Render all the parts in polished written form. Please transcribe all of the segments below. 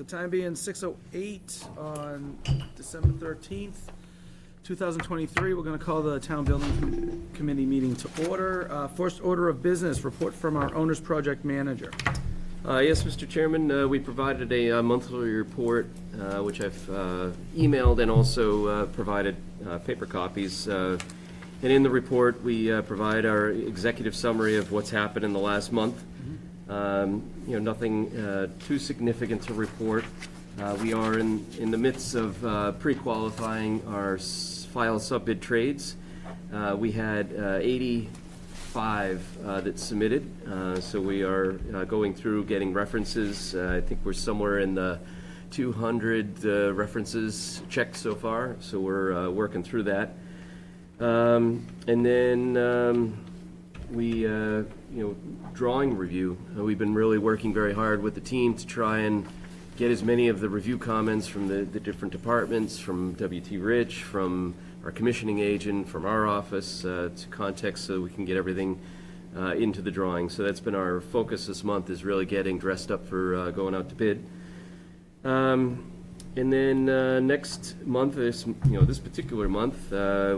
The time being 6:08 on December 13th, 2023. We're going to call the Town Building Committee meeting to order. First order of business, report from our Owner's Project Manager. Yes, Mr. Chairman, we provided a monthly report, which I've emailed and also provided paper copies. And in the report, we provide our executive summary of what's happened in the last month. Nothing too significant to report. We are in the midst of pre-qualifying our file sub-bid trades. We had 85 that submitted, so we are going through getting references. I think we're somewhere in the 200 references checked so far, so we're working through that. And then we, drawing review. We've been really working very hard with the team to try and get as many of the review comments from the different departments, from W.T. Rich, from our commissioning agent, from our office, to context so we can get everything into the drawing. So that's been our focus this month, is really getting dressed up for going out to bid. And then next month, this particular month,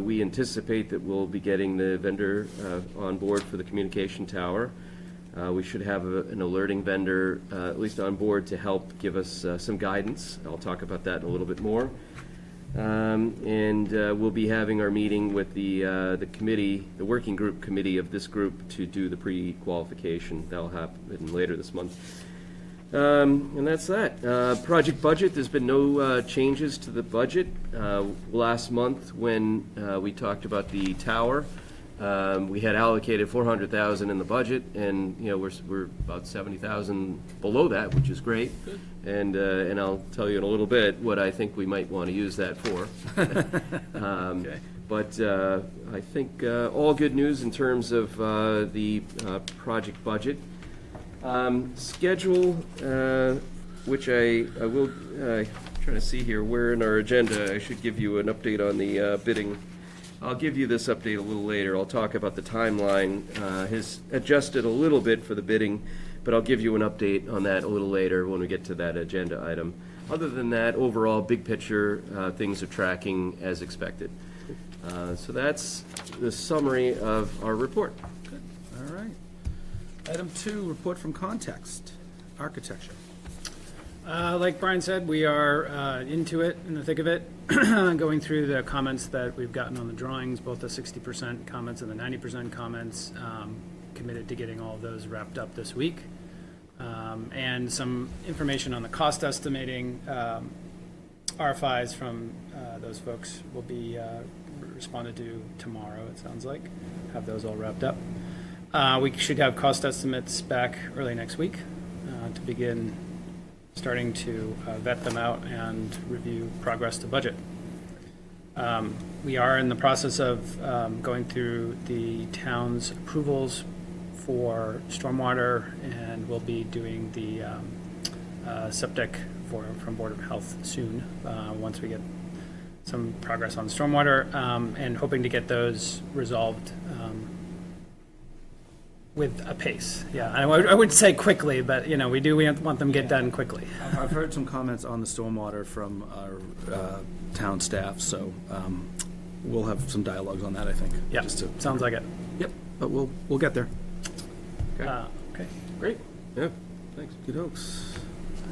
we anticipate that we'll be getting the vendor on board for the communication tower. We should have an alerting vendor at least on board to help give us some guidance. I'll talk about that in a little bit more. And we'll be having our meeting with the committee, the working group committee of this group, to do the pre-qualification. That'll happen later this month. And that's that. Project budget, there's been no changes to the budget. Last month, when we talked about the tower, we had allocated $400,000 in the budget, and we're about $70,000 below that, which is great. Good. And I'll tell you in a little bit what I think we might want to use that for. Okay. But I think all good news in terms of the project budget. Schedule, which I will trying to see here where in our agenda I should give you an update on the bidding. I'll give you this update a little later. I'll talk about the timeline. Has adjusted a little bit for the bidding, but I'll give you an update on that a little later when we get to that agenda item. Other than that, overall, big picture, things are tracking as expected. So that's the summary of our report. Good. All right. Item 2, report from Context, Architecture. Like Brian said, we are into it, in the thick of it, going through the comments that we've gotten on the drawings, both the 60% comments and the 90% comments, committed to getting all of those wrapped up this week. And some information on the cost estimating. RFIs from those folks will be responded to tomorrow, it sounds like. Have those all wrapped up. We should have cost estimates back early next week to begin starting to vet them out and review progress to budget. We are in the process of going through the town's approvals for stormwater, and we'll be doing the septic from Board of Health soon, once we get some progress on stormwater, and hoping to get those resolved with a pace. Yeah, I wouldn't say quickly, but we want them to get done quickly. I've heard some comments on the stormwater from our town staff, so we'll have some dialogues on that, I think. Yeah, sounds like it. Yep, but we'll get there. Okay. Okay. Great. Yeah. Thanks. Good oaks.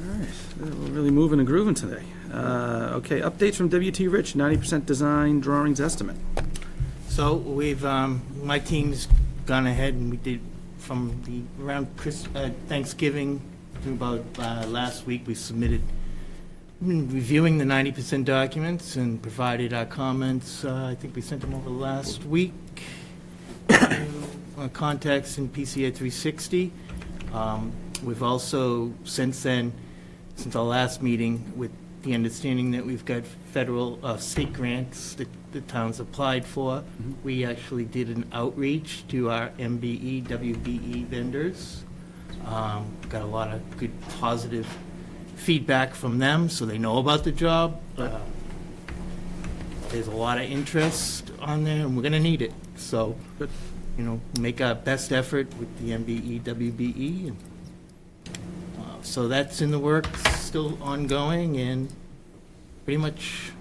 All right, we're really moving and grooving today. Okay, updates from W.T. Rich, 90% design drawings estimate. So we've, my team's gone ahead and we did from around Thanksgiving to about last week, we submitted, reviewing the 90% documents and provided our comments. I think we sent them over last week. Contacts in PCA 360. We've also, since then, since our last meeting, with the understanding that we've got federal, state grants that the town's applied for, we actually did an outreach to our MBE, WBE vendors. Got a lot of good, positive feedback from them, so they know about the job. There's a lot of interest on there, and we're going to need it. So, make our best effort with the MBE, WBE, and So that's in the works, still ongoing, and pretty much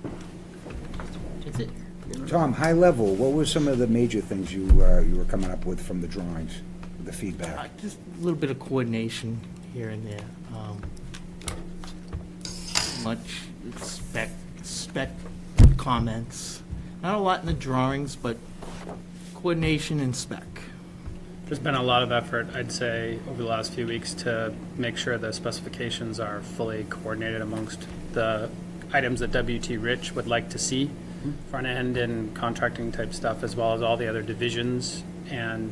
that's it. Tom, high level, what were some of the major things you were coming up with from the drawings, the feedback? Just a little bit of coordination here and there. Much spec comments. Not a lot in the drawings, but coordination and spec. There's been a lot of effort, I'd say, over the last few weeks to make sure the specifications are fully coordinated amongst the items that WT Rich would like to see, front end and contracting type stuff, as well as all the other divisions and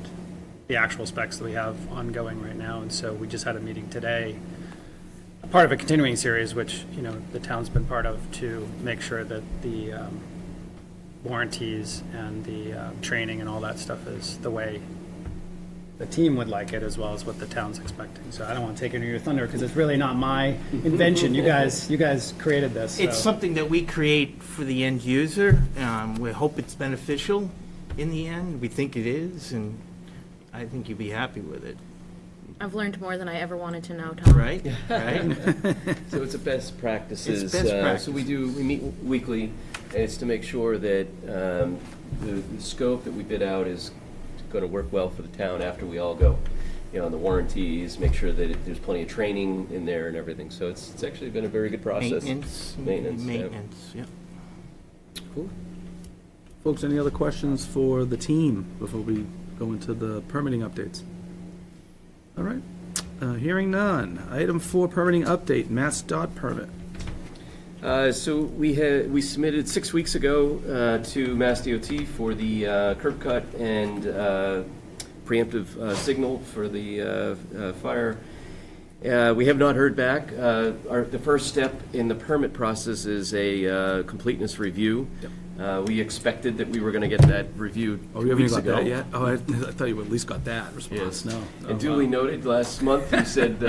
the actual specs that we have ongoing right now. And so we just had a meeting today, part of a continuing series, which, you know, the town's been part of, to make sure that the warranties and the training and all that stuff is the way the team would like it, as well as what the town's expecting. So I don't want to take any of your thunder, because it's really not my invention. You guys created this. It's so. something that we create for the end user. We hope it's beneficial in the end. We think it is, and I think you'd be happy with it. I've learned more than I ever wanted to know, Tom. Right? Right? So it's a best practices. It's best practice. So we meet weekly, and it's to make sure that the scope that we bid out is going to work well for the town after we all go. You know, the warranties, make sure that there's plenty of training in there and everything. So it's actually been a very good process. Maintenance, yeah. Cool. Folks, any other questions for the team before we go into the permitting updates? All right. Hearing none. Item 4, permitting update, Mass Dot permit. So we submitted 6 weeks ago to Mass DOT for the curb cut and preemptive signal for the fire. We have not heard back. The first step in the permit process is a completeness review. Yep. We expected that we were going to get that reviewed Oh, 2 you haven't weeks got ago. that yet? Oh, I thought you at least got that response. Yes. No. And duly noted, last month you said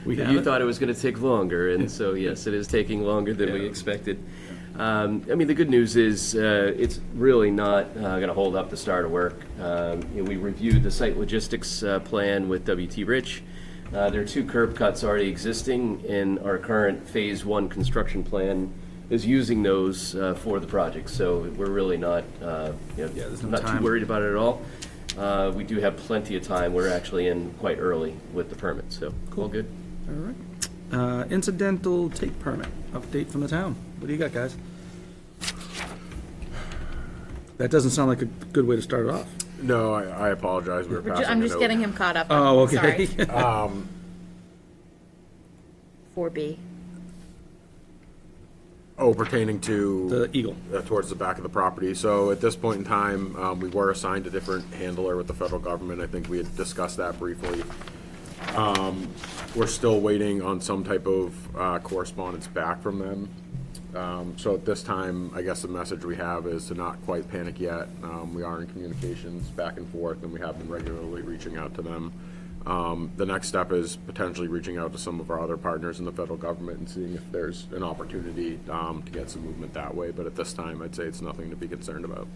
We that have you it? thought it was going to take longer, and so yes, it is taking longer than we Yeah. expected. I mean, the good news is it's really not going to hold up the start of work. We reviewed the site logistics plan with WT Rich. There are 2 curb cuts already existing, and our current Phase 1 construction plan is using those for the project. So we're really not, there's no not time. too worried about it at all. We do have plenty of time. We're actually in quite early with the permit, so all good. All right. Incidental take permit, update from the town. What do you got, guys? That doesn't sound like a good way to start it off. No, I apologize. We were passing I'm a just note. getting him caught up. Oh, okay. Sorry. 4B. Oh, pertaining to The Eagle. towards the back of the property. So at this point in time, we were assigned a different handler with the federal government. I think we had discussed that briefly. We're still waiting on some type of correspondence back from them. So at this time, I guess the message we have is to not quite panic yet. We are in communications back and forth, and we have been regularly reaching out to them. The next step is potentially reaching out to some of our other partners in the federal government and seeing if there's an opportunity to get some movement that way. But at this time, I'd say it's nothing to be concerned about.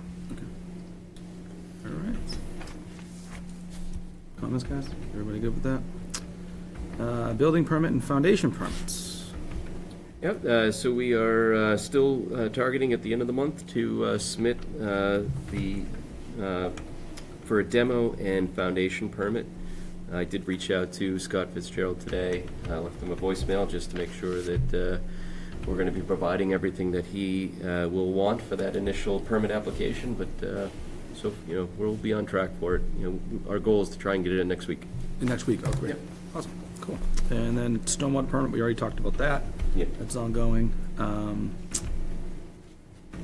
All right. Comments, guys? Everybody good with that? Building permit and foundation permits. Yep, so we are still targeting at the end of the month to submit for a demo and foundation permit. I did reach out to Scott Fitzgerald today, left him a voicemail just to make sure that we're going to be providing everything that he will want for that initial permit application, but so, we'll be on track for it. Our goal is to try and get it in next week. Next week, oh, great. Yep. Awesome, cool. And then stormwater permit, we already talked about that. Yep. That's ongoing.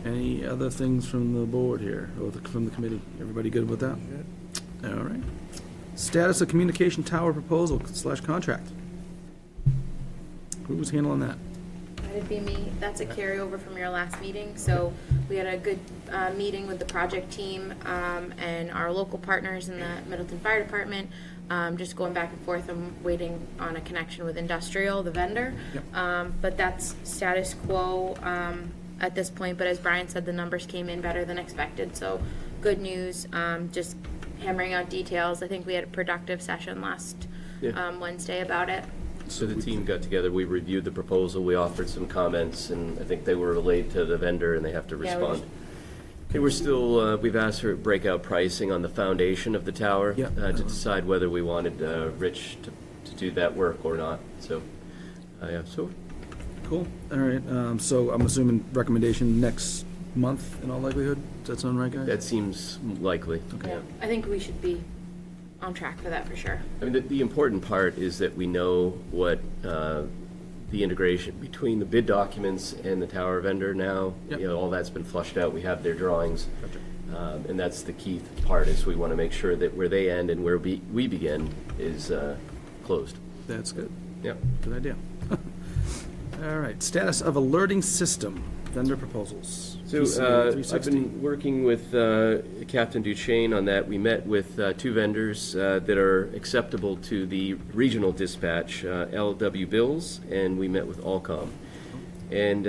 Any other things from the board here, or from the committee? Everybody good with that? All right. Status of communication tower proposal / contract. Who was handling that? That'd be me. That's a carryover from your last meeting. So we had a good meeting with the project team and our local partners in the Middleton Fire Department. Just going back and forth. I'm waiting on a connection with Industrial, the vendor. Yep. But that's status quo at this point. But as Brian said, the numbers came in better than expected. So good news. Just hammering out details. I think we had a productive session last Wednesday about it. So the team got together, we reviewed the proposal, we offered some comments, and I think they were relayed to the vendor, and they have to Yeah, we respond. Okay, we're still, we've asked for breakout pricing on the foundation of the tower Yeah. to decide whether we wanted Rich to do that work or not. So, yeah, so Cool, all right, so I'm assuming recommendation next month in all likelihood? Does that sound right, guys? that seems likely. Yeah, I think we should be on track for that for sure. I mean, the important part is that we know what the integration between the bid documents and the tower vendor now. Yep. You know, all that's been flushed out. We have their drawings. And that's the key part, is we want to make sure that where they end and where we begin is closed. That's good, Yep. good idea. All right, status of alerting system, vendor proposals. So PCA I've 360. been working with Captain Duchesne on that. We met with two vendors that are acceptable to the regional dispatch, LW Bills, and we met with Allcom. And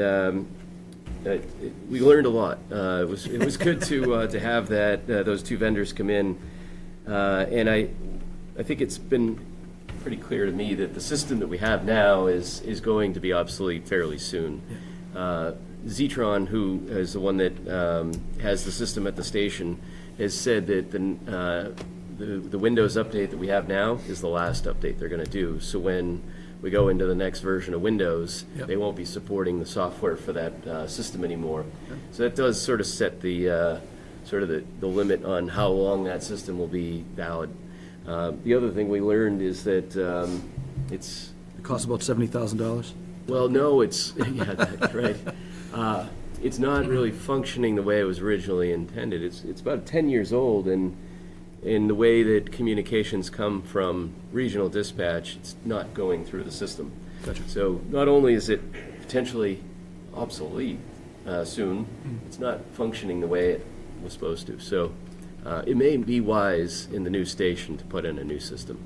we learned a lot. It was good to have those two vendors come in. And I think it's been pretty clear to me that the system that we have now is going to be obsolete fairly soon. Zetron, who is the one that has the system at the station, has said that the Windows update that we have now is the last update they're going to do. So when we go into the next version of Windows, Yep. they won't be supporting the software for that system anymore. So that does sort of set the limit on how long that system will be valid. The other thing we learned is that it's It costs about $70,000. well, no, it's, yeah, that's right. It's not really functioning the way it was originally intended. It's about 10 years old, and in the way that communications come from regional dispatch, it's not going through the system. Gotcha. So not only is it potentially obsolete soon, it's not functioning the way it was supposed to. So it may be wise in the new station to put in a new system.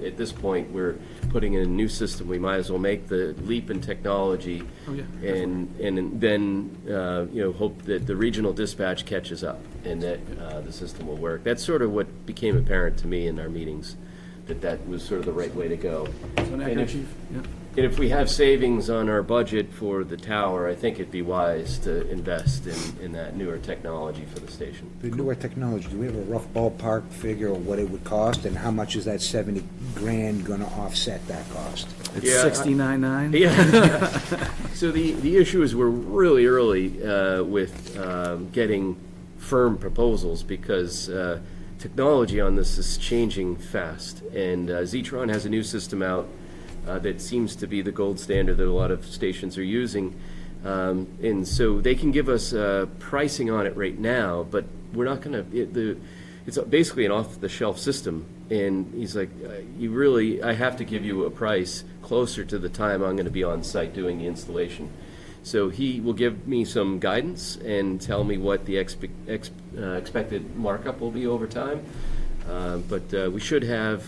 At this point, we're putting in a new system. We might as well make the leap in technology, Oh, yeah, and then hope that the regional dispatch catches up and that the system will work. That's sort of what became apparent to me in our meetings, that was sort of the right way to go. So an And accurate if- chief? Yeah. And if we have savings on our budget for the tower, I think it'd be wise to invest in that newer technology for the station. The newer technology, do we have a rough ballpark figure of what it would cost, and how much is that 70 grand gonna offset that cost? It's Yeah, 69.9? Yeah. So the issue is we're really early with getting firm proposals, because technology on this is changing fast. And Zetron has a new system out that seems to be the gold standard that a lot of stations are using. And so they can give us pricing on it right now, but we're not going to, it's basically an off-the-shelf system. And he's like, I have to give you a price closer to the time I'm going to be on site doing the installation. So he will give me some guidance and tell me what the expected markup will be over time. But we should have,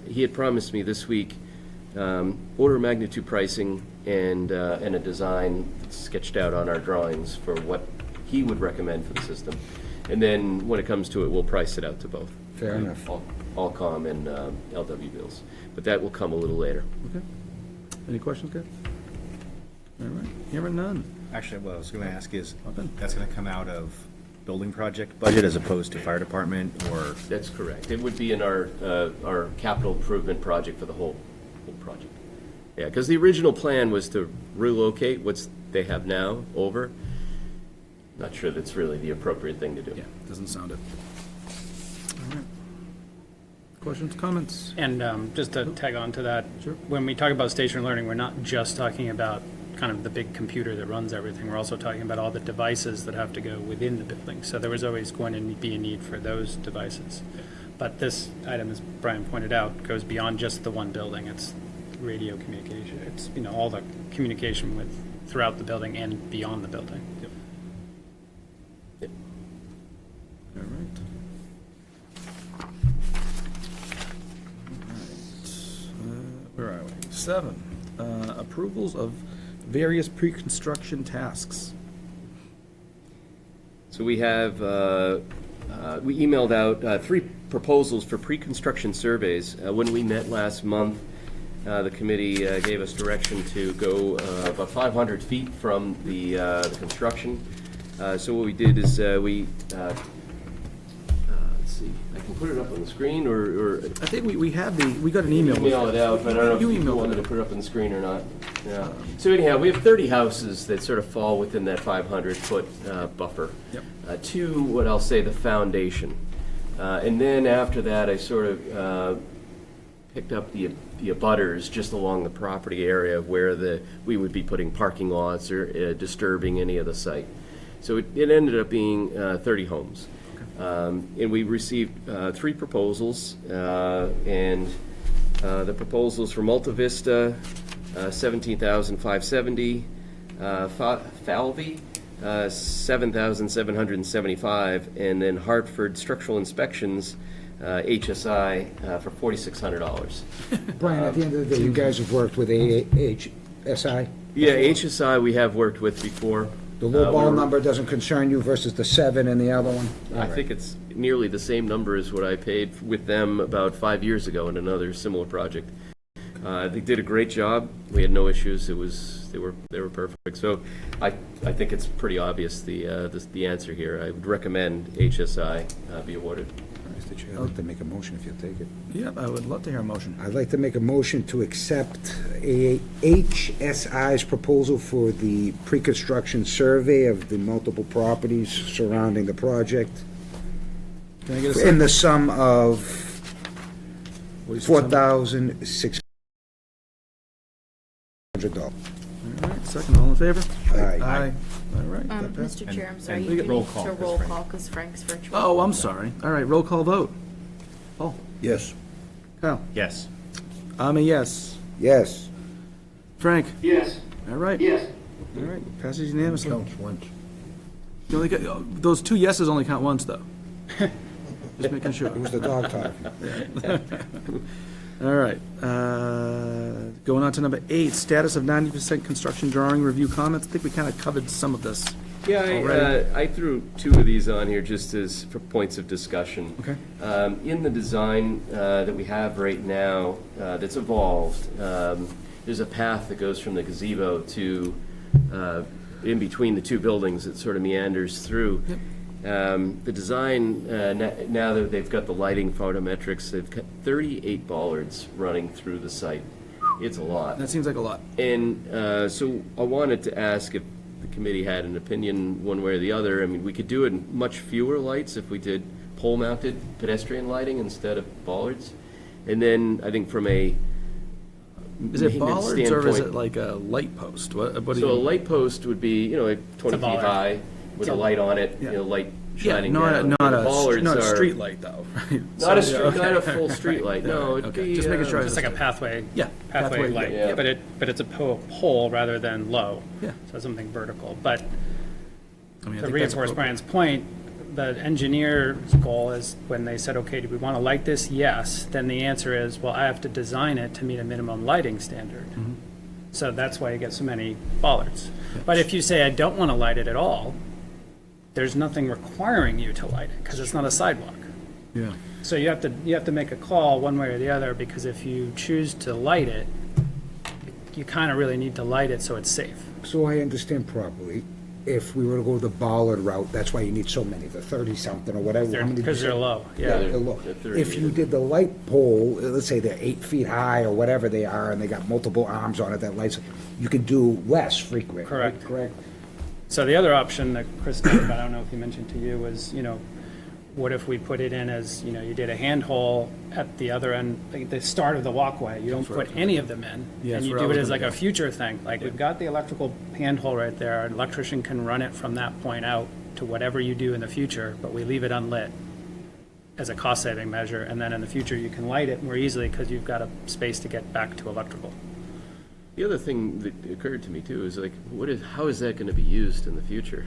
he had promised me this week, order of magnitude pricing and a design sketched out on our drawings for what he would recommend for the system. And then when it comes to it, we'll price it out to both. Fair enough. Allcom and LW Bills. But that will come a little later. Okay. Any questions, guys? All right, hearing none. Actually, what I was going to ask is, Open. that's going to come out of building project budget as opposed to fire department, or? That's correct. It would be in our capital improvement project for the whole project. Yeah, because the original plan was to relocate what they have now over. Not sure that's really the appropriate thing to do. Yeah, doesn't sound it. All right. Questions, comments? And just to tag on to that, Sure. when we talk about station learning, we're not just talking about kind of the big computer that runs everything. We're also talking about all the devices that have to go within the building. So there was always going to be a need for those devices. But this item, as Brian pointed out, goes beyond just the one building. It's radio communication. It's, all the communication with throughout the building and beyond the building. All right. Where are we? 7, approvals of various pre-construction tasks. So we have, we emailed out 3 proposals for pre-construction surveys. When we met last month, the committee gave us direction to go about 500 feet from the construction. So what we did is let's see, I can put it up on the screen, or I think we have we got an email. email it out, but I don't know You if you emailed wanted it. to put it up on the screen or not. Yeah. So anyhow, we have 30 houses that sort of fall within that 500-foot buffer. Yep. To what I'll say the foundation. And then after that, I sort of picked up the abutters just along the property area where we would be putting parking lots or disturbing any of the site. So it ended up being 30 homes. And we received 3 proposals, and the proposals for Multa Vista, $17,570, Falvey, $7,775, and then Hartford Structural Inspections, HSI, for $4,600. Brian, at the end of the day, you guys have worked with HSI? Yeah, HSI we have worked with before. The low ball we're- number doesn't concern you versus the 7 and the other one? I think it's nearly the same number as what I paid with them about 5 years ago in another similar project. They did a great job. We had no issues. They were perfect. So I think it's pretty obvious the answer here. I would recommend HSI be awarded. Mr. Chair, I'd like to make a motion if you'll take it. Yeah, I would love to hear a motion. I'd like to make a motion to accept HSI's proposal for the pre-construction survey of the multiple properties surrounding the project Can I get a in second? the sum of $4,600. $4,600. All right, second, all in favor? Aye. Aye. All right. that passed. Mr. Chair, I'm sorry, and you do roll need call, to 'cause roll Frank- call because Frank's virtual. Oh, I'm sorry. All right, roll call vote. Paul? Yes. Kyle? Yes. I'm a yes. Yes. Frank? Yes. All right. Yes. All right, passes unanimously. Counts once. You only got, those 2 yeses only count once, though. Just making sure. It was the dog talking. All right, going on to number 8, status of 90% construction drawing review comments. I think we kind of covered some of this. Yeah, Already? I threw 2 of these on here just as for points of discussion. Okay. In the design that we have right now that's evolved, there's a path that goes from the gazebo to in between the 2 buildings. It sort of meanders through. The design, now that they've got the lighting photometrics, they've got 38 bollards running through the site. It's a lot. That seems like a lot. And so I wanted to ask if the committee had an opinion one way or the other. I mean, we could do it in much fewer lights if we did pole-mounted pedestrian lighting instead of bollards. And then I think from a Is it maintenance bollards or is standpoint- it like a light post? What do So a you? light post would be, like 20 feet bollard. high with a light on it, Yeah. light Yeah, shining not down. a, not The a, bollards not a are- street light, though. right? Not a So, street, yeah, not a okay. full street light, no, it'd Okay, be. just making sure I It's like a pathway. Yeah, Pathway pathway light, yeah. but it's a pole rather than low. Yeah. So something vertical. But I mean, I to think that's reinforce appropriate. Brian's point, the engineer's goal is when they said, okay, do we want to light this? Yes. Then the answer is, well, I have to design it to meet a minimum lighting standard. So that's why you get so many bollards. But if you say, I don't want to light it at all, there's nothing requiring you to light it because it's not a sidewalk. Yeah. So you have to make a call one way or the other, because if you choose to light it, you kind of really need to light it so it's safe. So I understand properly, if we were to go the bollard route, that's why you need so many, the 30-something or whatever. How many did you Because they're say? low, Yeah, yeah. they're- They're low. they're 30 If you meters. did the light pole, let's say they're 8 feet high or whatever they are, and they got multiple arms on it that lights, you could do less frequent. right? Correct. Correct. So the other option that Chris talked about, I don't know if he mentioned to you, was, what if we put it in as, you did a handhole at the other end, like the start of the walkway, you don't put any of them in, Yeah, and that's you where I do was it as gonna like a go. future thing, like we've got the electrical handhole right there, an electrician can run it from that point out to whatever you do in the future, but we leave it unlit as a cost-saving measure, and then in the future, you can light it more easily because you've got a space to get back to electrical. The other thing that occurred to me too is like, how is that going to be used in the future?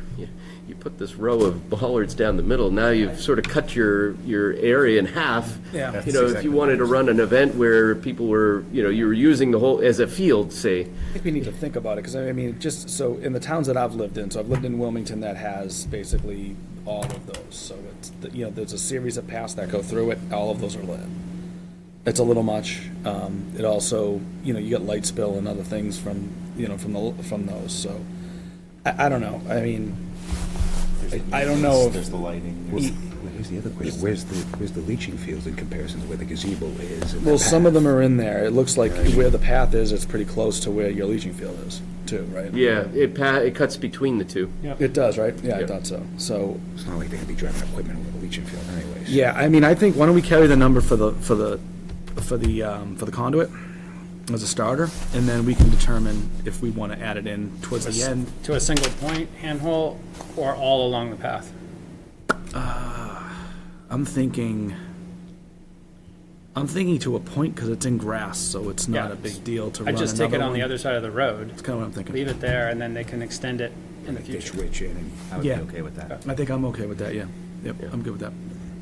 You put this row of bollards down the middle, now you've sort of cut your area in half. Yeah. That's If you exactly wanted to run an event where people were, you were using the whole, as a field, say, I think we need to think about it, because I mean, just so in the towns that I've lived in, so I've lived in Wilmington that has basically all of those. So it's, there's a series of paths that go through it, all of those are lit. it's a little much. It also, you know, you get light spill and other things from, you know, from those, so, I don't know, I mean, I don't know There's if, the lighting. Here's the other question, where's the leaching fields in comparison to where the gazebo is? and the well, some of path? them are in there. It looks like where the path is, it's pretty close to where your leaching field is, too, right? Yeah, it cuts between the two. It does, right? Yeah, I Yep. thought so. So, It's not like they're gonna be driving equipment over the leaching field anyways. yeah, I mean, I think, why don't we carry the number for the conduit as a starter, and then we can determine if we want to add it in towards the end. To a single point handhole or all along the path? I'm thinking to a point, because it's in grass, so it's not Yeah. a big deal to run I'd just take it another on the one. other side of the road, That's kind of what I'm thinking. leave it there, and then they can extend it in the Ditch future. witch in and. I would be Yeah. okay with that. I think I'm okay with that, yeah. Yep, I'm good with that.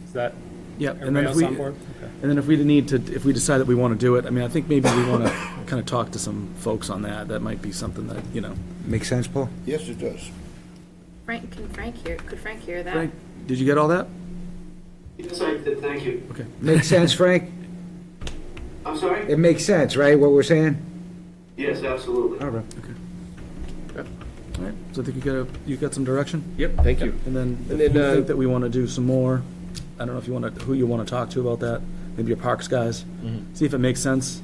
Is that, Yep. And then everybody if else we, on board? Okay. and then if we need to, if we decide that we want to do it, I mean, I think maybe we want to kind of talk to some folks on that. That might be something that, you know. Make sense, Paul? Yes, it does. Could Frank hear that? Frank, did you get all that? Yes, I did, thank you. Okay. Makes sense, Frank? I'm sorry? It makes sense, right, what we're saying? Yes, absolutely. All right. All right, so I think you got some direction? Yep, thank you. And then And if then, you think that we want to do some more, I don't know if you want to, who you want to talk to about that, maybe your parks guys, see if it makes sense,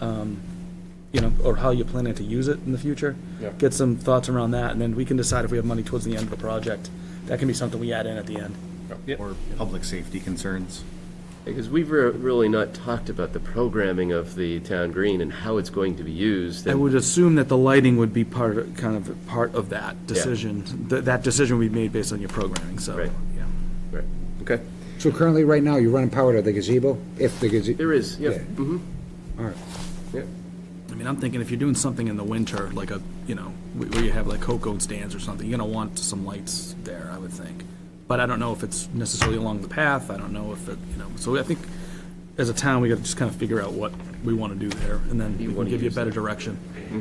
you know, or how you're planning to use it in the future. Yeah. Get some thoughts around that, and then we can decide if we have money towards the end of the project. That can be something we add in at the end. Or public safety concerns. Because we've really not talked about the programming of the town green and how it's going to be used. I and- would assume that the lighting would be part of that decision. That decision would be made based on your programming, so, Right. yeah. Right, okay. So currently, right now, you're running power to the gazebo? If the gazebo. There is, yep, Yeah. mm-hmm, All right. yep. I mean, I'm thinking if you're doing something in the winter, like where you have like cocoa stands or something, you're gonna want some lights there, I would think. But I don't know if it's necessarily along the path, I don't know if it, so I think as a town, we gotta just kind of figure out what we wanna do there, and then we can wanna give you a use better direction.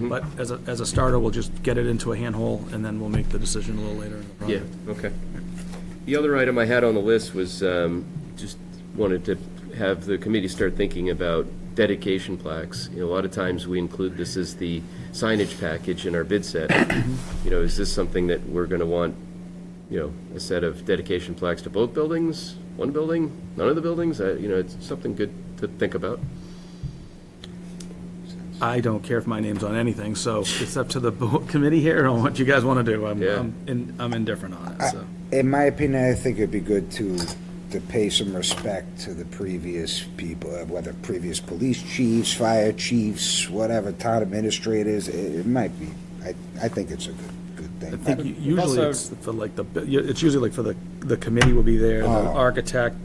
But as a starter, we'll just get it into a handhole, and then we'll make the decision a little later in the Yeah, project. okay. The other item I had on the list was, just wanted to have the committee start thinking about dedication plaques. You know, a lot of times we include this as the signage package in our bid set. You know, is this something that we're gonna want, you know, a set of dedication plaques to both buildings, one building, none of the buildings? You know, it's something good to think about. I don't care if my name's on anything, so it's up to the committee here on what you guys wanna do. Yeah. I'm indifferent on it, so. In my opinion, I think it'd be good to pay some respect to the previous people, whether previous police chiefs, fire chiefs, whatever, town administrators. It might be, I think it's a good I thing. think usually also- it's for like it's usually like for the committee will be there, the Oh. architect,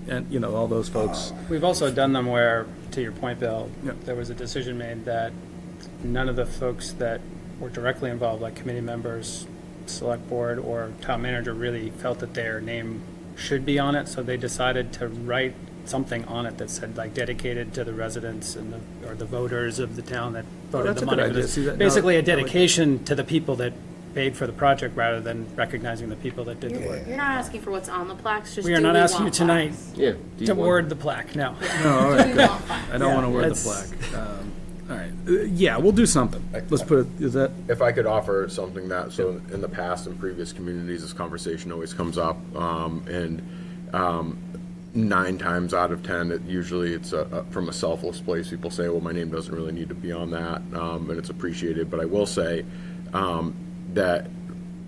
and, you know, all those folks. We've also done them where, to your point, Bill, Yep. there was a decision made that none of the folks that were directly involved, like committee members, select board, or town manager, really felt that their name should be on it, so they decided to write something on it that said, like, dedicated to the residents and or the voters of the town that voted that's the a money good for idea. this. See, that- Basically, no, a dedication to the people that paid for the project, rather than recognizing the people that did the work. You're not asking for what's on the plaques, just We do are not we asking you want tonight plaques? Yeah. do you to want- word the plaque, no. No, all right, Do we good. want plaques? I don't want to wear the that's- plaque. All right, yeah, we'll do something. Let's put it, is that, If I could offer something that, so in the past, in previous communities, this conversation always comes up, and 9 times out of 10, it's from a selfless place. People say, well, my name doesn't really need to be on that, and it's appreciated. But I will say that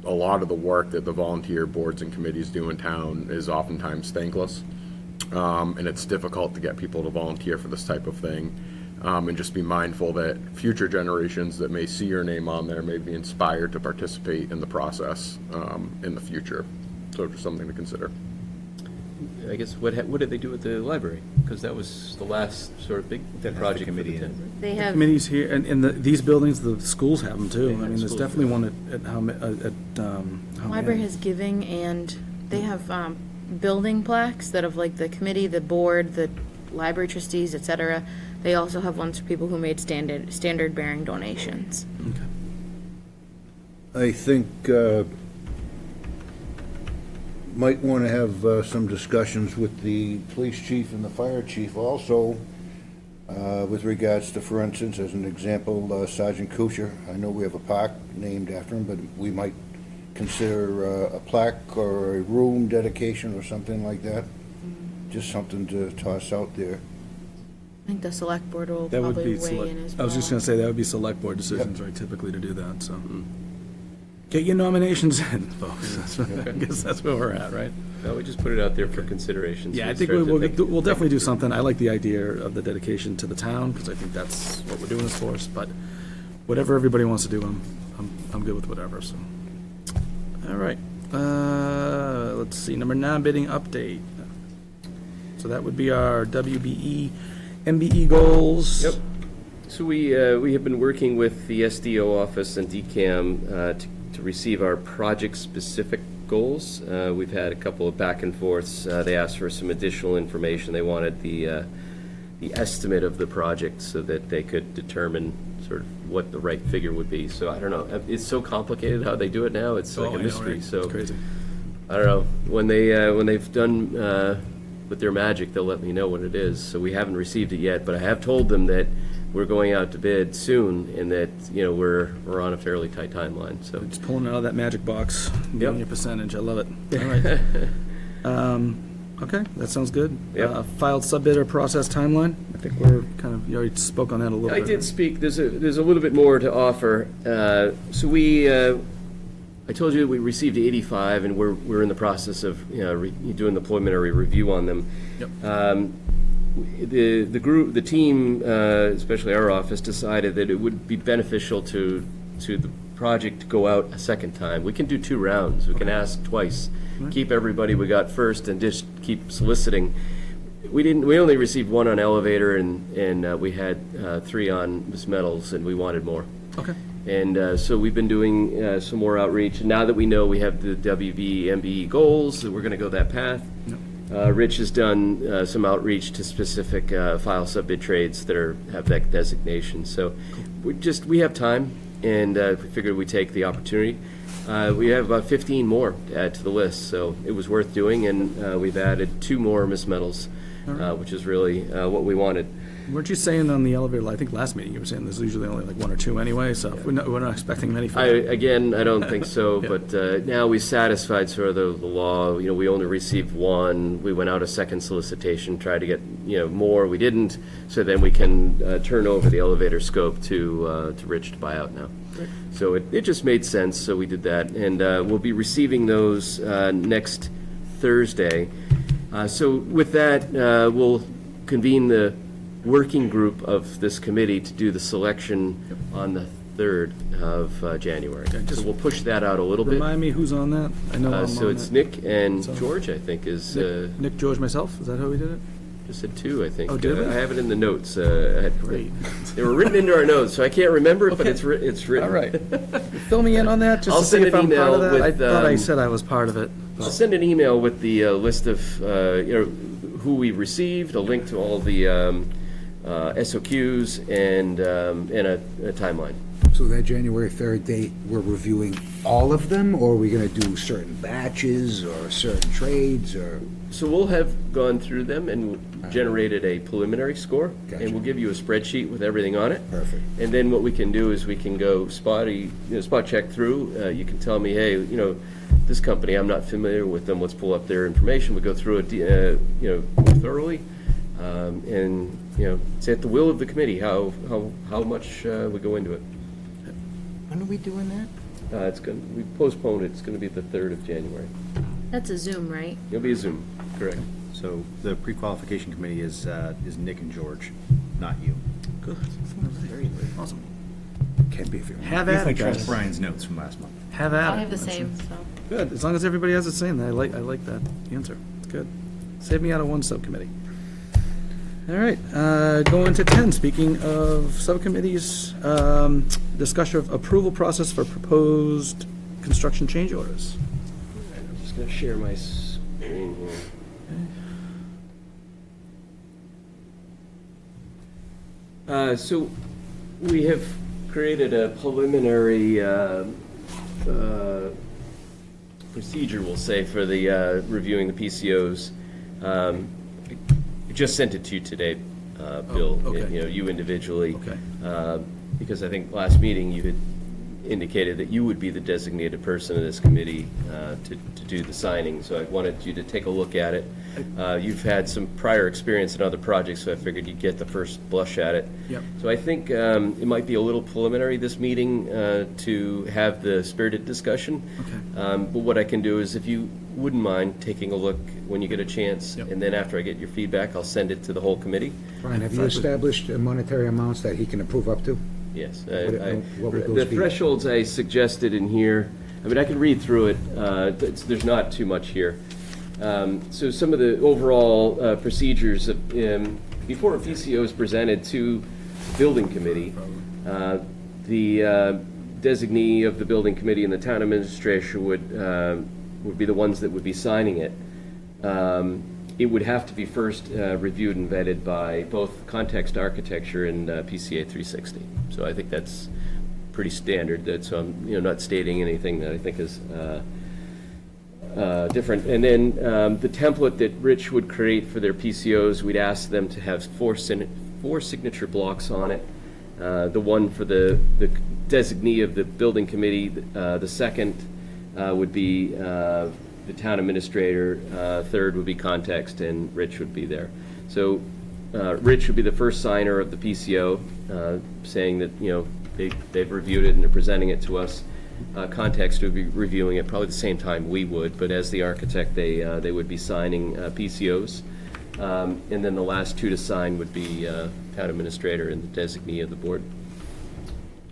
a lot of the work that the volunteer boards and committees do in town is oftentimes thankless, and it's difficult to get people to volunteer for this type of thing. And just be mindful that future generations that may see your name on there may be inspired to participate in the process in the future. So just something to consider. I guess, what did they do with the library? Because that was the last sort of big That has the project for the committee town. in. They have, committees here, and these buildings, the schools have them too. I have mean, there's schools. definitely one at how library has giving, and they have building plaques that have, like, the committee, the board, the library trustees, et cetera. They also have ones for people who made standard bearing donations. I think might want to have some discussions with the police chief and the fire chief also With regards to, for instance, as an example, Sergeant Kuchar, I know we have a park named after him, but we might consider a plaque or a room dedication or something like that. Just something to toss out there. I think the select board will That would probably be, weigh in as well. I was just gonna say, that would be select board decisions, right, typically to do that, so. Get your nominations in, folks. I guess that's where we're at, right? No, we just put it out there for consideration. so Yeah, I we think start to we'll definitely do something. I like the idea of the dedication to the town, because I think that's what we're doing this for, but whatever everybody wants to do, I'm good with whatever, so. All right, let's see, number 9, bidding update. So that would be our WBE, MBE goals. Yep. So we have been working with the SDO office and DCAM to receive our project-specific goals. We've had a couple of back and forths. They asked for some additional information. They wanted the estimate of the project so that they could determine sort of what the right figure would be. So I don't know. It's so complicated how they do it now. It's like Oh, I a know, mystery. right? So It's crazy. I don't know. When they've done with their magic, they'll let me know what it is. So we haven't received it yet, but I have told them that we're going out to bid soon, and that we're on a fairly tight timeline. So Just pulling it out of that magic box, Yep. getting your percentage, I love it. All right. Okay, that sounds good. Yep. Filed sub-bidder process timeline, I think we're kind of, you already spoke on that a little I bit. did speak. There's a little bit more to offer. So I told you that we received 85, and we're in the process of doing the preliminary review on them. Yep. The team, especially our office, decided that it would be beneficial to the project to go out a second time. We can do 2 rounds. We can ask twice, keep everybody we got first, and just keep soliciting. We only received 1 on elevator, and we had 3 on Miss Metals, and we wanted more. Okay. And so we've been doing some more outreach. Now that we know we have the WB, MBE goals, that we're going to go that path. Rich has done some outreach to specific file sub-bid trades that have that designation. So we have time, and we figured we'd take the opportunity. We have about 15 more to add to the list, so it was worth doing, and we've added 2 more Miss Metals, which is really what we wanted. Weren't you saying on the elevator, I think last meeting, you were saying there's usually only like 1 or 2 anyway, so we're not expecting many. I don't think so, but now we satisfied sort of the law. We only received 1. We went out a second solicitation, tried to get, more. We didn't, so then we can turn over the elevator scope to Rich to buy out now. Great. So it just made sense, so we did that. And we'll be receiving those next Thursday. So with that, we'll convene the working group of this committee to do the selection on the 3rd of January. So we'll push that out a little bit. Remind me who's on that? I know I'm So on it's it. Nick and So- George, I think, is, Nick, George, myself, is that how we did it? just said 2, I think. Oh, did we? I have it in the notes. Great. They were written into our notes, so I can't remember it, but Okay. it's written. All right. Fill me in on that, just I'll to see send if an I'm part of email that. I with, thought I said I was part of it. I'll send an email with the list of, who we received, a link to all the SOQs, and a timeline. So that January 3rd date, we're reviewing all of them, or are we gonna do certain batches or certain trades, or? So we'll have gone through them and generated a preliminary score, Gotcha. and we'll give you a spreadsheet with everything on it. Perfect. And then what we can do is we can go spot check through. You can tell me, hey, this company, I'm not familiar with them, let's pull up their information. We go through it, more thoroughly, and, it's at the will of the committee how much we go into it. When are we doing that? We postponed it, it's gonna be the 3rd of January. That's a Zoom, right? It'll be a Zoom, correct. So the pre-qualification committee is Nick and George, not you. Good. Awesome. Can be if you want. Have You at it, can trust guys. Brian's notes from last month. Have at it. I have the That's same, it. so. Good, as long as everybody has the same, I like that answer. It's good. Save me out of one subcommittee. All right, going to 10, speaking of subcommittees, discussion of approval process for proposed construction change orders. I'm just gonna share my screen here. So we have created a preliminary procedure, we'll say, for the reviewing the PCOs. I just sent it to you today. Bill, okay. you individually. Okay. Because I think last meeting you had indicated that you would be the designated person of this committee to do the signing, so I wanted you to take a look at it. You've had some prior experience in other projects, so I figured you'd get the first blush at it. Yep. So I think it might be a little preliminary this meeting to have the spirited discussion. Okay. But what I can do is, if you wouldn't mind taking a look when you get a chance, Yep. and then after I get your feedback, I'll send it to the whole committee. Brian, have you established monetary amounts that he can approve up to? Yes. What would those The be? thresholds I suggested in here, I mean, I can read through it, there's not too much here. So some of the overall procedures, before a PCO is presented to the building committee, the designee of the building committee and the town administrator would be the ones that would be signing it. It would have to be first reviewed and vetted by both Context Architecture and PCA 360. So I think that's pretty standard. So I'm not stating anything that I think is different. And then the template that Rich would create for their PCOs, we'd ask them to have four signature blocks on it. The one for the designee of the building committee, the second would be the town administrator, third would be Context, and Rich would be there. So Rich would be the first signer of the PCO, saying that, they've reviewed it and they're presenting it to us. Context would be reviewing it probably the same time we would, but as the architect, they would be signing PCOs. And then the last two to sign would be town administrator and the designee of the board.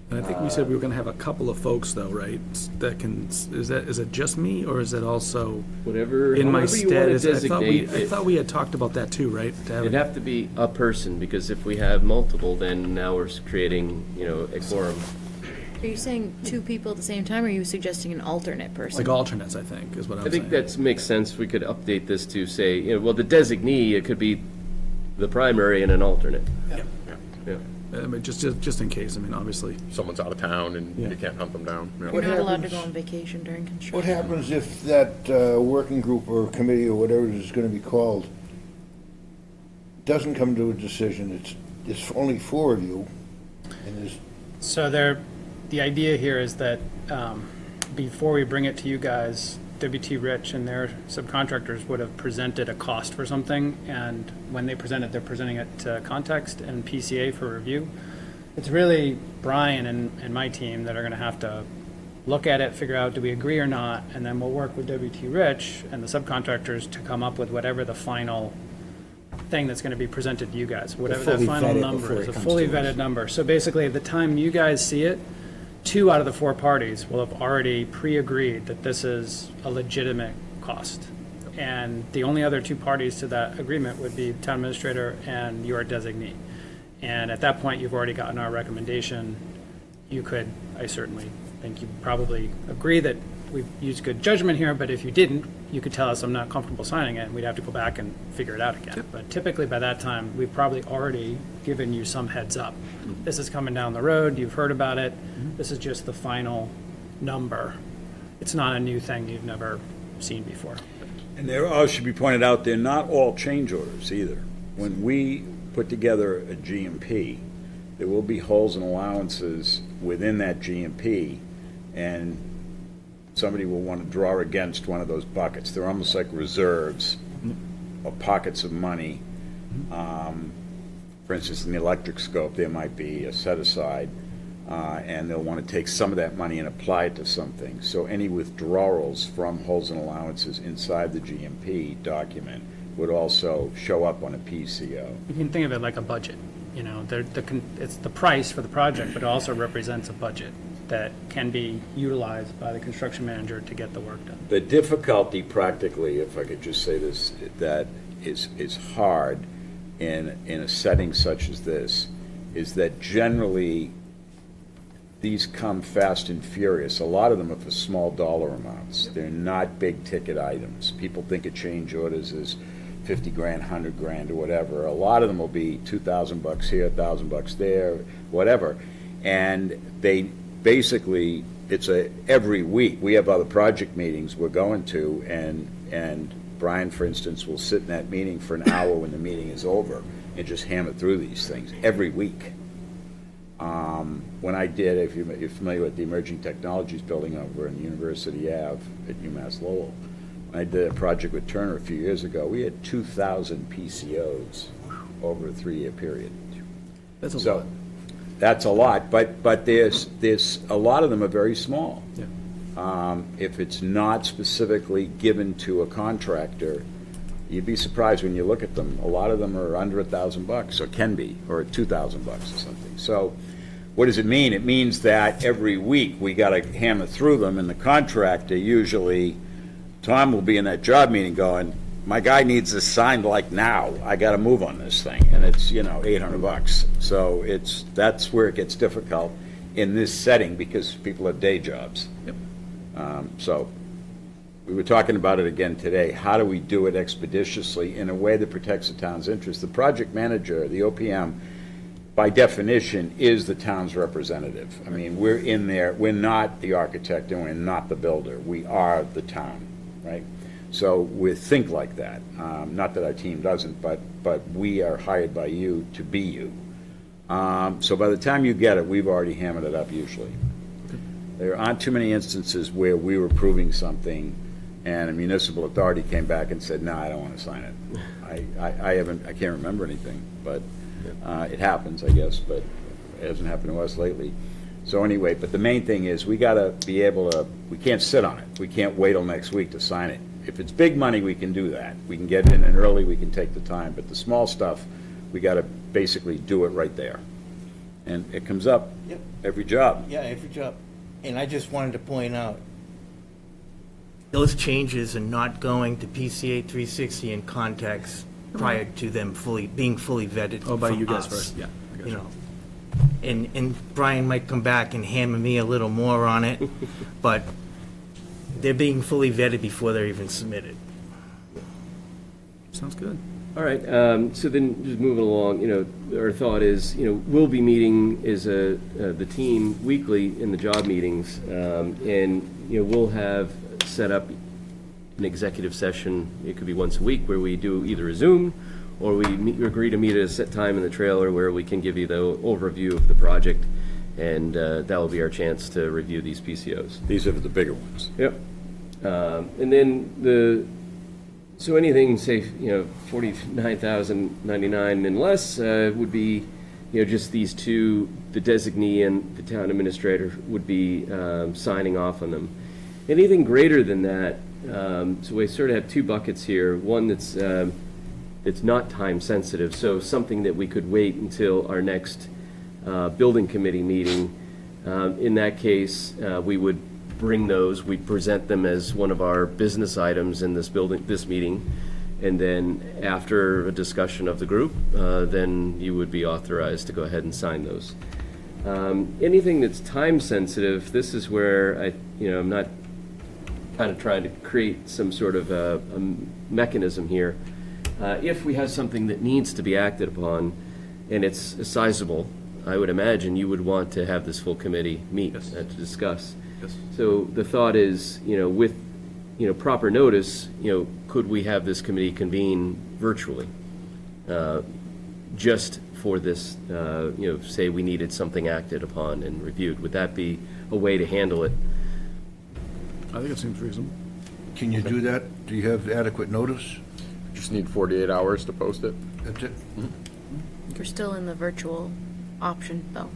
And I think we said we were gonna have a couple of folks though, right? That can, is it just me, or is it also Whatever, in my however you stead? want to I thought designate I it. thought we had talked about that too, right? To have It'd have to be a person, because if we have multiple, then now we're creating, a quorum. Are you saying two people at the same time, or are you suggesting an alternate person? like alternates, I think, is what I'm I saying. think that makes sense. We could update this to say, well, the designee, it could be the primary and an alternate. Yeah. Yeah. I mean, just in case, I mean, obviously. Someone's out of town and Yeah. you can't hunt them down. Yeah. You're not allowed to happens- go on vacation during construction. What happens if that working group or committee or whatever it is going to be called doesn't come to a decision? It's only four of you, and there's So the idea here is that before we bring it to you guys, WT Rich and their subcontractors would have presented a cost for something, and when they present it, they're presenting it to Context and PCA for review. It's really Brian and my team that are going to have to look at it, figure out, do we agree or not, and then we'll work with WT Rich and the subcontractors to come up with whatever the final thing that's going to be presented to you guys, whatever that fully final vetted number before is, it a comes fully to us. vetted number. So basically, at the time you guys see it, 2 out of the 4 parties will have already pre-agreed that this is a legitimate cost. And the only other 2 parties to that agreement would be town administrator and your designee. And at that point, you've already gotten our recommendation. You could, I certainly think you probably agree that we've used good judgment here, but if you didn't, you could tell us, I'm not comfortable signing it, and we'd have to go back and figure it out again. But typically, by that time, we've probably already given you some heads up. This is coming down the road, you've heard about it, this is just the final number. It's not a new thing you've never seen before. And there also should be pointed out, they're not all change orders either. When we put together a GMP, there will be holes and allowances within that GMP, and somebody will want to draw against one of those buckets. They're almost like reserves or pockets of money. For instance, in the electric scope, there might be a set aside, and they'll want to take some of that money and apply it to something. So any withdrawals from holes and allowances inside the GMP document would also show up on a PCO. You can think of it like a budget, it's the price for the project, but it also represents a budget that can be utilized by the construction manager to get the work done. The difficulty practically, if I could just say this, that is hard in a setting such as this, is that generally these come fast and furious. A lot of them are for small dollar amounts. They're not big ticket items. People think of change orders as 50 grand, 100 grand, or whatever. A lot of them will be $2,000 here, $1,000 there, whatever. And they basically, it's every week. We have other project meetings we're going to, and Brian, for instance, will sit in that meeting for an hour when the meeting is over, and just hammer through these things every week. When I did, if you're familiar with the Emerging Technologies building over in University Ave at UMass Lowell, when I did a project with Turner a few years ago, we had 2,000 PCOs over a 3-year period. That's a So, lot. that's a lot, but there's, a lot of them are very small. Yeah. If it's not specifically given to a contractor, you'd be surprised when you look at them. A lot of them are under $1,000, or can be, or $2,000 or something. So what does it mean? It means that every week we got to hammer through them, and the contractor usually, Tom will be in that job meeting going, my guy needs this signed like now. I got to move on this thing, and it's, $800. So that's where it gets difficult in this setting because people have day jobs. Yep. So we were talking about it again today. How do we do it expeditiously in a way that protects the town's interest? The project manager, the OPM, by definition, is the town's representative. I mean, we're in there, we're not the architect and we're not the builder. We are the town, right? So we think like that. Not that our team doesn't, but we are hired by you to be you. So by the time you get it, we've already hammered it up usually. There aren't too many instances where we were proving something and a municipal authority came back and said, no, I don't want to sign it. I can't remember anything, but it happens, I guess, but it hasn't happened to us lately. So anyway, but the main thing is we got to be able to, we can't sit on it. We can't wait till next week to sign it. If it's big money, we can do that. We can get in and early, we can take the time, but the small stuff, we got to basically do it right there. And it comes up Yep. every job. Yeah, every job. And I just wanted to point out, those changes are not going to PCA 360 in context prior to them being fully vetted Oh, by from you guys us. first, yeah. I got You know, and Brian might come back and hammer me a little more on it, but they're being fully vetted before they're even submitted. Sounds good. All right, so then just moving along, our thought is, we'll be meeting as the team weekly in the job meetings, and, we'll have set up an executive session, it could be once a week, where we do either a Zoom, or we agree to meet at a set time in the trailer where we can give you the overview of the project, and that will be our chance to review these PCOs. These are the bigger ones. Yep. And then so anything, say, $49,099 and less would be, just these two, the designee and the town administrator would be signing off on them. Anything greater than that, so we sort of have two buckets here. One that's not time sensitive, so something that we could wait until our next building committee meeting. In that case, we would bring those, we present them as one of our business items in this meeting, and then after a discussion of the group, then you would be authorized to go ahead and sign those. Anything that's time sensitive, this is where I'm not kind of trying to create some sort of a mechanism here. If we have something that needs to be acted upon and it's sizable, I would imagine you would want to have this full committee meet to discuss. Yes. So the thought is, with, proper notice, could we have this committee convene virtually? Just for this, say we needed something acted upon and reviewed. Would that be a way to handle it? I think it seems reasonable. Can you do that? Do you have adequate notice? Just need 48 hours to post it. That's it? You're still in the virtual option, though.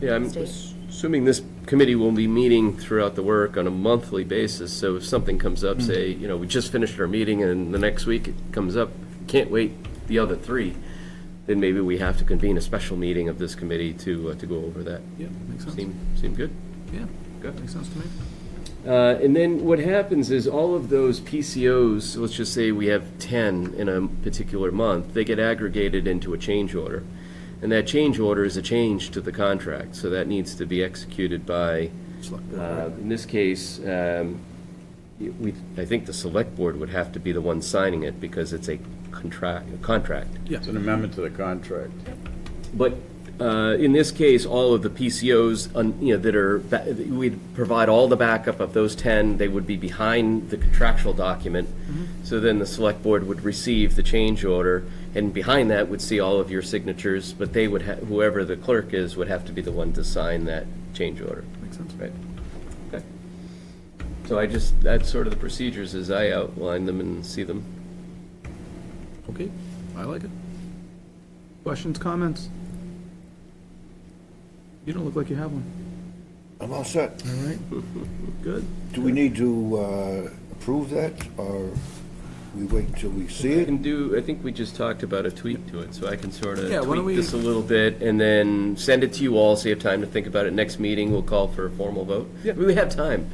Yeah, I'm State. assuming this committee will be meeting throughout the work on a monthly basis, so if something comes up, say, we just finished our meeting and the next week it comes up, can't wait the other 3, then maybe we have to convene a special meeting of this committee to go over that. Yeah, makes sense. Seem good? Yeah, Good. makes sense to me. And then what happens is all of those PCOs, let's just say we have 10 in a particular month, they get aggregated into a change order. And that change order is a change to the contract, so that needs to be executed by, Select board, right? in this case, I think the select board would have to be the one signing it because it's a contract. Yeah. It's an amendment to the contract. But In this case, all of the PCOs, that are, we'd provide all the backup of those 10, they would be behind the contractual document. So then the select board would receive the change order, and behind that would see all of your signatures, but they would, whoever the clerk is, would have to be the one to sign that change order. Makes sense. Right. Okay. So that's sort of the procedures as I outline them and see them. Okay, I like it. Questions, comments? You don't look like you have one. I'm all set. All right, good. Do we need to approve that, or we wait until we see it? I think we just talked about a tweak to it, so I can sort of Yeah, why don't tweak this a little bit and then send it to you all so you have time to think about it. Next meeting, we'll call for a formal vote. Yeah. We have time,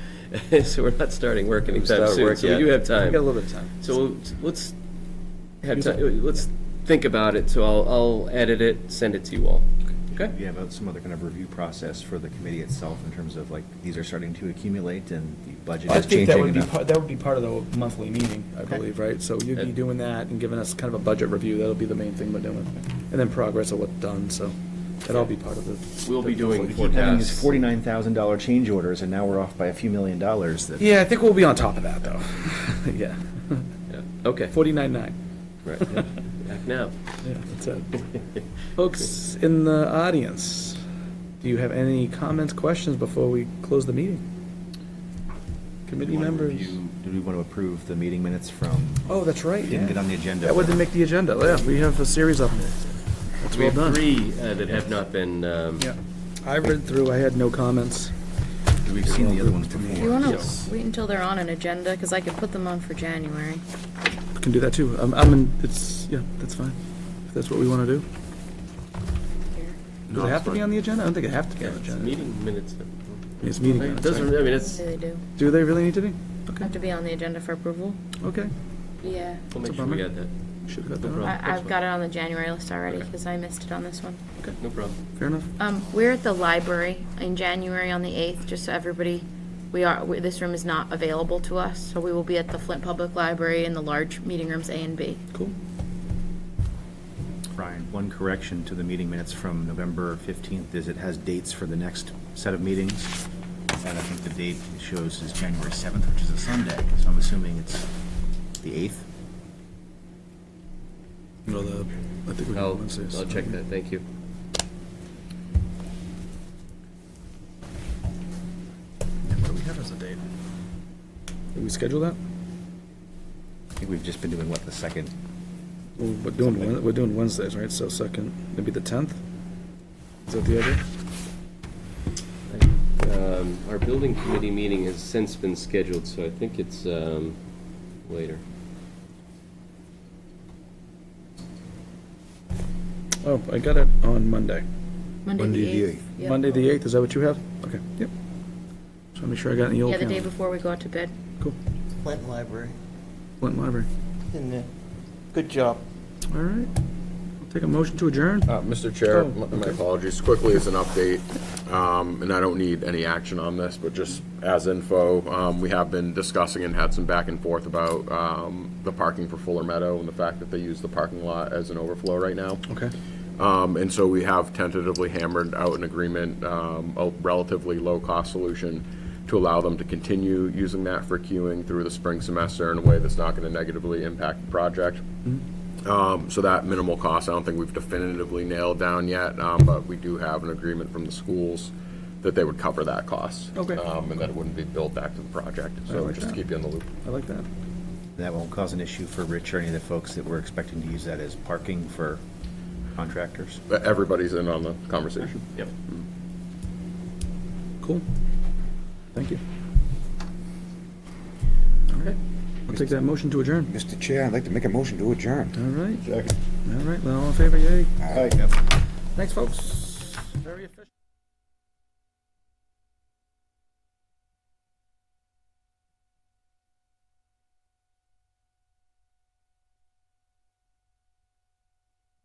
so we're not starting work anytime Start soon, work so we yet. do have We time. got a little bit of time. So let's have time, let's think about it, so I'll edit it, send it to you all. Okay? Yeah, about some other kind of review process for the committee itself in terms of like, these are starting to accumulate and the budget I is think that changing would be, enough. that would be part of the monthly meeting, I believe, right? So you'd be doing that and giving us kind of a budget review, that'll be the main thing we're doing. And then progress of what's done, so that'll all be part of the. We'll be doing We keep having these forecasts. $49,000 change orders and now we're off by a few $1 million that. Yeah, I think we'll be on top of that, though. Yeah. Yeah. Okay, 49.9. Right. back now. Yeah, that's it. Folks in the audience, do you have any comments, questions before we close the meeting? Committee members? Do we want to approve the meeting minutes from, Oh, that's right, didn't yeah. get on the agenda? That wouldn't make the agenda, yeah, we have a series of them. That's We well have done. 3 that have not been, Yeah, I read through, I had no comments. We've seen the other ones Do you before. want to Yes. wait until they're on an agenda? Because I could put them on for January. Can do that too. Yeah, that's fine, if that's what we want to do. Does it have to be on the agenda? I don't think it have to be on the it's agenda. meeting minutes. It's meeting It minutes, doesn't, right? I mean, it's, Say they do. Do they really need to be? Okay, Have to be on the agenda for approval? okay. Yeah. we'll That's make a sure we bummer. got that. Should have got that No on. problem. I've got it on the January list already Okay. because I missed it on this one. No problem. Fair enough. We're at the library in January on the 8th, just so everybody, this room is not available to us, so we will be at the Flint Public Library in the large meeting rooms A and B. Cool. Brian, one correction to the meeting minutes from November 15th is it has dates for the next set of meetings. And I think the date it shows is January 7th, which is a Sunday, so I'm assuming it's the 8th. No, I think we I'll can Wednesdays. check that, thank you. What do we have as a date? Did we schedule that? I think we've just been doing, what, the second? Well, we're doing Wednesdays, right? So second, maybe the 10th? Is that the idea? Our building committee meeting has since been scheduled, so I think it's later. Oh, I got it on Monday. Monday Monday the 8th. Yep. Monday, the 8th, is that what you have? Okay, yep. Just want to make sure I got it in the old Yeah, the day calendar. before we go out to bed. Cool. Flint Library. Flint Library. In there. Good job. All right. I'll take a motion to adjourn. Mr. Chair, Oh, my okay. apologies, quickly as an update, and I don't need any action on this, but just as info, we have been discussing and had some back and forth about the parking for Fuller Meadow and the fact that they use the parking lot as an overflow right now. Okay. And so we have tentatively hammered out an agreement, a relatively low-cost solution to allow them to continue using that for queuing through the spring semester in a way that's not going to negatively impact the project. So that minimal cost, I don't think we've definitively nailed down yet, but we do have an agreement from the schools that they would cover that cost. Okay. And that it wouldn't be billed back to the project. I So like just to that. keep you in the loop. I like that. That won't cause an issue for Rich or any of the folks that were expecting to use that as parking for contractors. But everybody's in on the conversation. Yep. Cool. Thank you. Okay. I'll take that motion to adjourn. Mr. Chair, I'd like to make a motion to adjourn. All right. Second. All right. Well, all in favor, yay. Aye. Thanks, folks. Very efficient.